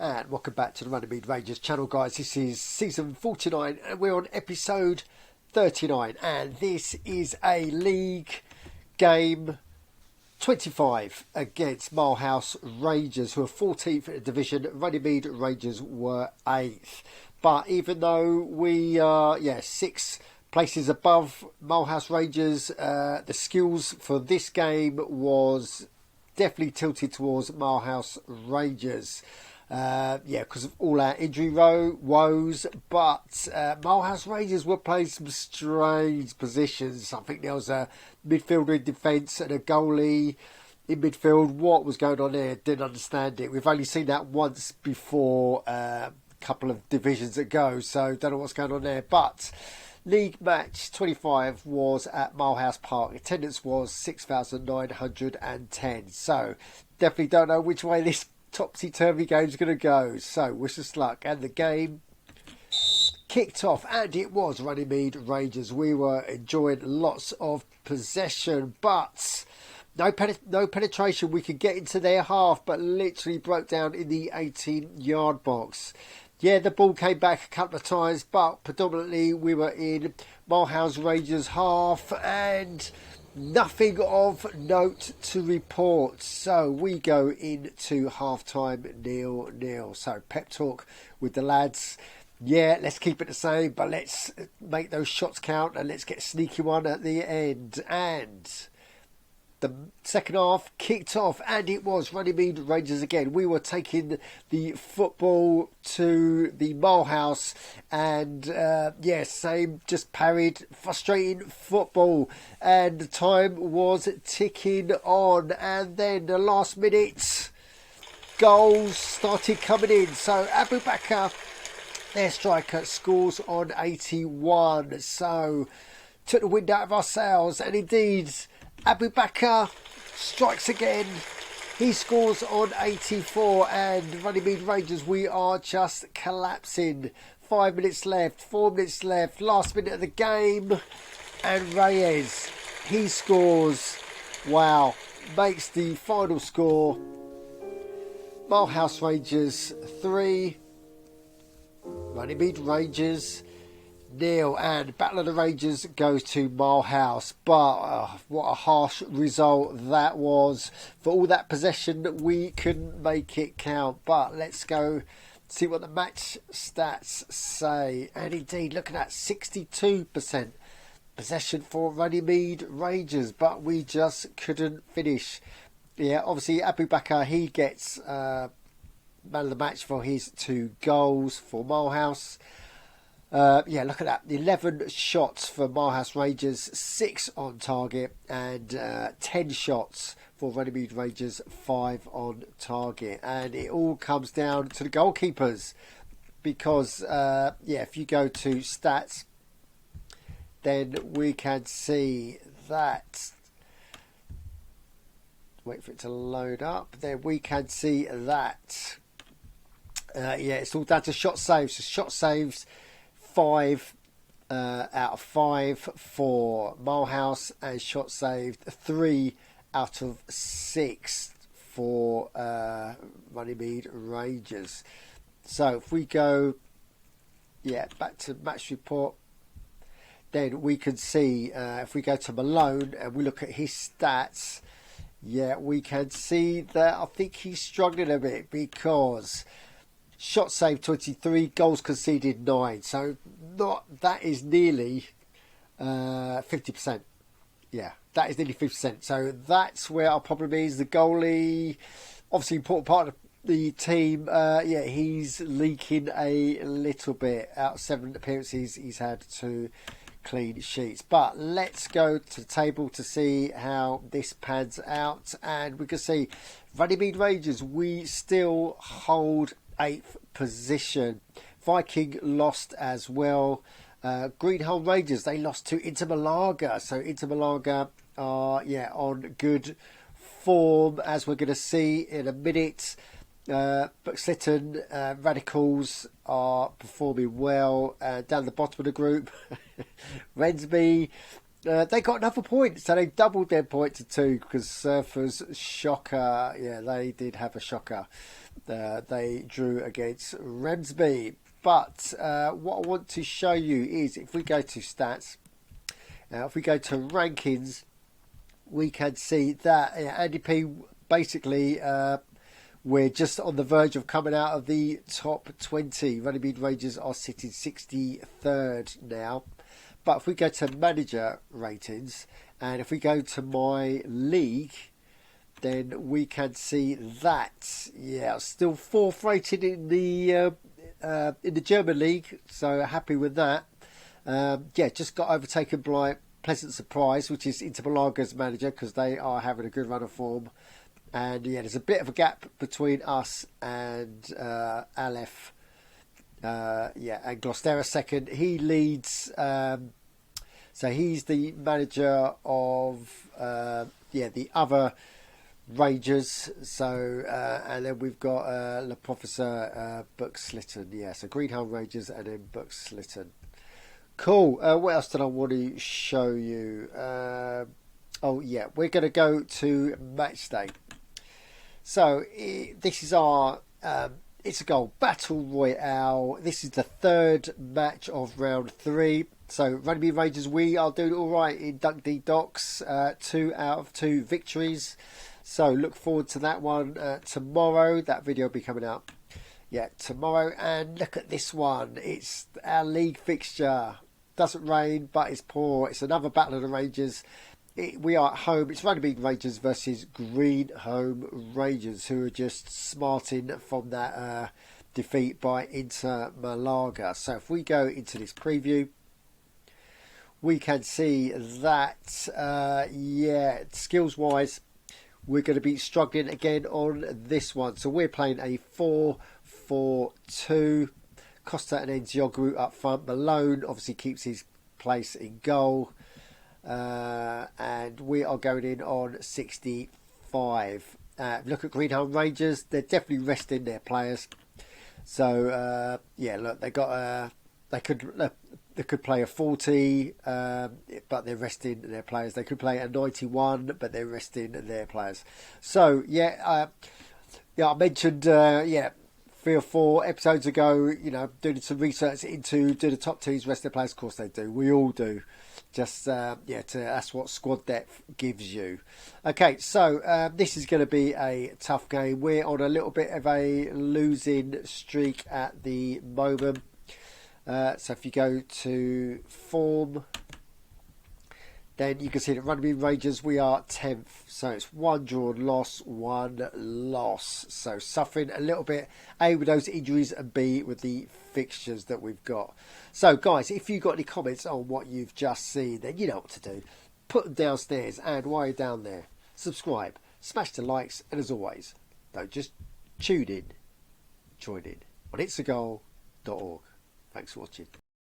And welcome back to the Runnymede Rangers channel, guys. This is season 49 and we're on episode 39, and this is a league game 25 against Milehouse Rangers, who are 14th in the division. Runnymede Rangers were 8th, but even though we are 6 places above Milehouse Rangers, the skills for this game was definitely tilted towards Milehouse Rangers. Because of all our injury woes, but Milehouse Rangers were playing some strange positions. I think there was a midfielder in defence and a goalie in midfield. What was going on there? Didn't understand it. We've only seen that once before, a couple of divisions ago, so don't know what's going on there. But League match 25 was at Milehouse Park. Attendance was 6,910. So definitely don't know which way this topsy-turvy game's going to go. So wish us luck. And the game kicked off, and it was Runnymede Rangers. We were enjoying lots of possession, but no penetration. We could get into their half, but literally broke down in the 18-yard box. Yeah, the ball came back a couple of times, but predominantly we were in Milehouse Rangers half, and nothing of note to report. So we go into half-time 0-0. So pep talk with the lads. Yeah, let's keep it the same, but let's make those shots count and let's get a sneaky one at the end. And the second half kicked off, and it was Runnymede Rangers again. We were taking the football to the Milehouse, and same, just parried, frustrating football, and the time was ticking on, and then the last minute goals started coming in. So Abu Bakr, their striker, scores on 81, so took the wind out of our sails, and indeed Abu Bakr strikes again. He scores on 84, and Runnymede Rangers, we are just collapsing. 5 minutes left, 4 minutes left, last minute of the game, and Reyes, he scores. Wow, makes the final score. Milehouse Rangers 3, Runnymede Rangers 0, and Battle of the Rangers goes to Milehouse. But what a harsh result that was. For all that possession, we couldn't make it count. But let's go see what the match stats say. And indeed, looking at 62% possession for Runnymede Rangers, but we just couldn't finish. Yeah, obviously Abu Bakr, he gets man of the match for his 2 goals for Milehouse. Look at that. 11 shots for Milehouse Rangers, 6 on target, and 10 shots for Runnymede Rangers, 5 on target. And it all comes down to the goalkeepers, because if you go to stats, then we can see that. Wait for it to load up. Then we can see that. It's all down to shot saves. So shot saves, 5 out of 5 for Milehouse, and shot saved 3 out of 6 for Runnymede Rangers. So if we go back to match report, then we can see if we go to Malone and we look at his stats, we can see that I think he's struggling a bit, because shot saved 23, goals conceded 9. So that is nearly 50%. Yeah, that is nearly 50%. So that's where our problem is. The goalie, obviously important part of the team. He's leaking a little bit. Out of 7 appearances, he's had 2 clean sheets. But let's go to the table to see how this pans out. And we can see Runnymede Rangers, we still hold 8th position. Viking lost as well. Greenholm Rangers, they lost to Inter Malaga. So Inter Malaga are on good form, as we're going to see in a minute. But Slitton Radicals are performing well. Down the bottom of the group, Rensby They got another point, so they doubled their point to 2 because Surfers, shocker. Yeah, they did have a shocker. They drew against Ramsby. But what I want to show you is if we go to stats, if we go to rankings, we can see that Andy P basically we're just on the verge of coming out of the top 20. Runnymede Rangers are sitting 63rd now. But if we go to manager ratings, and if we go to my league, then we can see that, yeah, still 4th rated in the German league. So happy with that. Yeah, just got overtaken by pleasant surprise, which is Inter Malaga's manager, because they are having a good run of form. And yeah, there's a bit of a gap between us and Aleph. Yeah, and Gloucester second. He leads. So he's the manager of the other Rangers. So and then we've got Le Professeur Buckslitten. Yeah, so Greenhill Rangers and then Buckslitten. Cool. What else did I want to show you? Oh yeah, we're going to go to match day. So this is our It's a Goal Battle Royale. This is the 3rd match of round 3. So Runnymede Rangers, we are doing all right in Dunk D Docks. 2 out of 2 victories. So look forward to that one tomorrow. That video will be coming out tomorrow. And look at this one. It's our league fixture. Doesn't rain, but it's poor. It's another Battle of the Rangers. We are at home. It's Runnymede Rangers versus Greenhome Rangers, who are just smarting from that defeat by Inter Malaga. So if we go into this preview, we can see that, skills-wise, we're going to be struggling again on this one. So we're playing a 4-4-2. Costa and Nziogu up front. Malone obviously keeps his place in goal. And we are going in on 65. Look at Greenhill Rangers. They're definitely resting their players. So look, they got they could play a 40, but they're resting their players. They could play a 91, but they're resting their players. So I mentioned 3 or 4 episodes ago, doing some research into do the top teams rest their players. Of course they do. We all do. Just that's what squad depth gives you. Okay, so this is going to be a tough game. We're on a little bit of a losing streak at the moment. So if you go to form, then you can see that Runnymede Rangers, we are 10th. So it's 1 draw, loss, 1 loss. So suffering a little bit, A, with those injuries, and B, with the fixtures that we've got. So guys, if you've got any comments on what you've just seen, then you know what to do. Put them downstairs, and while you're down there, subscribe, smash the likes, and as always, don't just tune in, join in on itsagol.org. Thanks for watching.